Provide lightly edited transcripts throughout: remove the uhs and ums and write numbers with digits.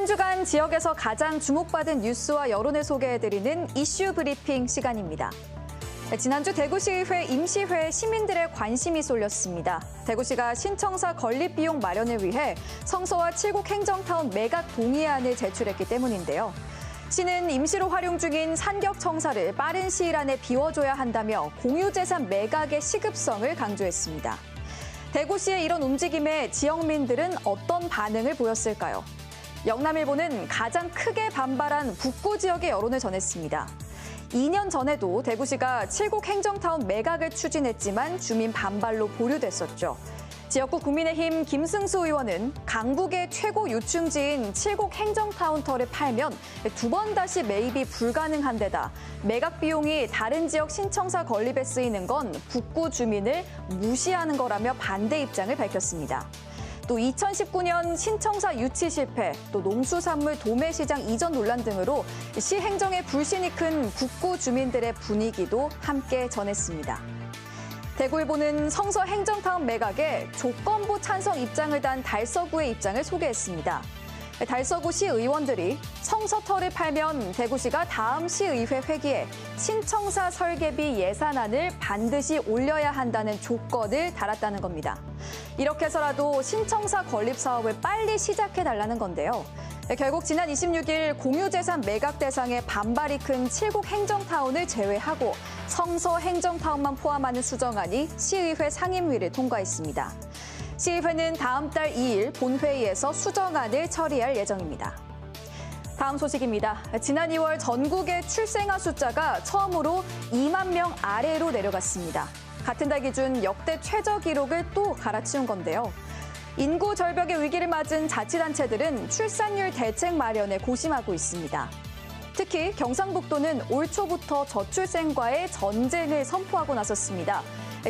주간 지역에서 가장 주목받은 뉴스와 여론을 소개해드리는 이슈 브리핑 시간입니다. 지난주 대구시의회 임시회에 시민들의 관심이 쏠렸습니다. 대구시가 신청사 건립 비용 마련을 위해 성서와 7곡 행정타운 매각 동의안을 제출했기 때문인데요. 시는 임시로 활용 중인 산격청사를 빠른 시일 안에 비워줘야 한다며 공유재산 매각의 시급성을 강조했습니다. 대구시의 이런 움직임에 지역민들은 어떤 반응을 보였을까요? 영남일보는 가장 크게 반발한 북구 지역의 여론을 전했습니다. 2년 전에도 대구시가 7곡 행정타운 매각을 추진했지만 주민 반발로 보류됐었죠. 지역구 국민의힘 김승수 의원은 강북의 최고 유충지인 7곡 행정타운터를 팔면 2번 다시 매입이 불가능한 데다 매각 비용이 다른 지역 신청사 건립에 쓰이는 건 북구 주민을 무시하는 거라며 반대 입장을 밝혔습니다. 또 2019년 신청사 유치 실패, 또 농수산물 도매시장 이전 논란 등으로 시 행정의 불신이 큰 북구 주민들의 분위기도 함께 전했습니다. 대구일보는 성서 행정타운 매각에 조건부 찬성 입장을 단 달서구의 입장을 소개했습니다. 달서구 시의원들이 성서터를 팔면 대구시가 다음 시의회 회기에 신청사 설계비 예산안을 반드시 올려야 한다는 조건을 달았다는 겁니다. 이렇게 해서라도 신청사 건립 사업을 빨리 시작해달라는 건데요. 결국 지난 26일 공유재산 매각 대상에 반발이 큰 7곡 행정타운을 제외하고 성서 행정타운만 포함하는 수정안이 시의회 상임위를 통과했습니다. 시의회는 다음 달 2일 본회의에서 수정안을 처리할 예정입니다. 다음 소식입니다. 지난 2월 전국의 출생아 숫자가 처음으로 2만 명 아래로 내려갔습니다. 같은 달 기준 역대 최저 기록을 또 갈아치운 건데요. 인구 절벽의 위기를 맞은 자치단체들은 출산율 대책 마련에 고심하고 있습니다. 특히 경상북도는 올 초부터 저출생과의 전쟁을 선포하고 나섰습니다.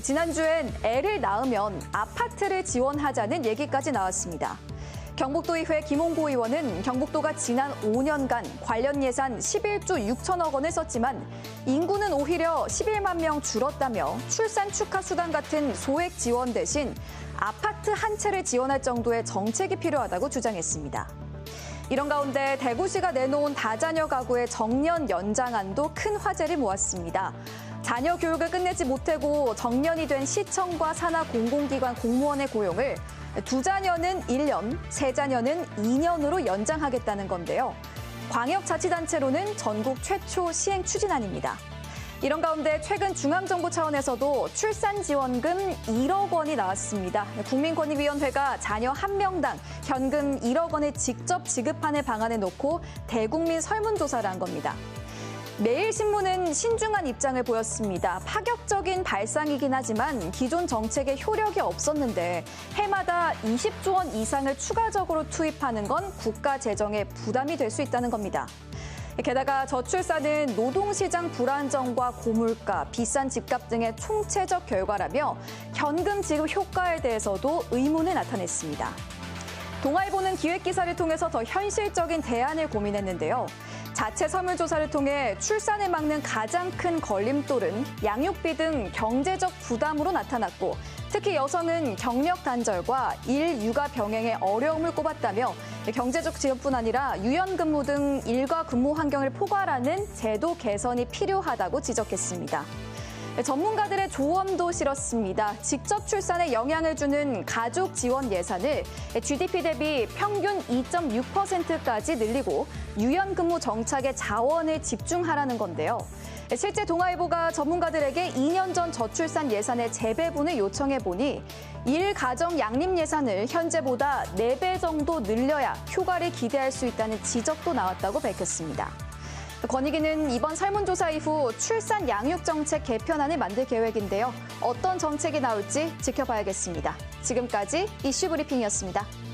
지난주엔 애를 낳으면 아파트를 지원하자는 얘기까지 나왔습니다. 경북도의회 김홍구 의원은 경북도가 지난 5년간 관련 예산 11조 6천억 원을 썼지만 인구는 오히려 11만 명 줄었다며 출산 축하 수당 같은 소액 지원 대신 아파트 한 채를 지원할 정도의 정책이 필요하다고 주장했습니다. 이런 가운데 대구시가 내놓은 다자녀 가구의 정년 연장안도 큰 화제를 모았습니다. 자녀 교육을 끝내지 못하고 정년이 된 시청과 산하 공공기관 공무원의 고용을 2자녀는 1년, 3자녀는 2년으로 연장하겠다는 건데요. 광역자치단체로는 전국 최초 시행 추진안입니다. 이런 가운데 최근 중앙정부 차원에서도 출산지원금 1억 원이 나왔습니다. 국민권익위원회가 자녀 1명당 현금 1억 원을 직접 지급하는 방안을 놓고 대국민 설문조사를 한 겁니다. 매일신문은 신중한 입장을 보였습니다. 파격적인 발상이긴 하지만 기존 정책에 효력이 없었는데 해마다 20조 원 이상을 추가적으로 투입하는 건 국가 재정에 부담이 될 수 있다는 겁니다. 게다가 저출산은 노동시장 불안정과 고물가, 비싼 집값 등의 총체적 결과라며 현금 지급 효과에 대해서도 의문을 나타냈습니다. 동아일보는 기획기사를 통해서 더 현실적인 대안을 고민했는데요. 자체 설문조사를 통해 출산을 막는 가장 큰 걸림돌은 양육비 등 경제적 부담으로 나타났고 특히 여성은 경력 단절과 일, 육아 병행에 어려움을 꼽았다며 경제적 지원뿐 아니라 유연근무 등 일과 근무 환경을 포괄하는 제도 개선이 필요하다고 지적했습니다. 전문가들의 조언도 실었습니다. 직접 출산에 영향을 주는 가족 지원 예산을 GDP 대비 평균 2.6%까지 늘리고 유연근무 정착에 자원을 집중하라는 건데요. 실제 동아일보가 전문가들에게 2년 전 저출산 예산의 재배분을 요청해보니 1가정 양립 예산을 현재보다 4배 정도 늘려야 효과를 기대할 수 있다는 지적도 나왔다고 밝혔습니다. 권익위는 이번 설문조사 이후 출산 양육 정책 개편안을 만들 계획인데요. 어떤 정책이 나올지 지켜봐야겠습니다. 지금까지 이슈 브리핑이었습니다.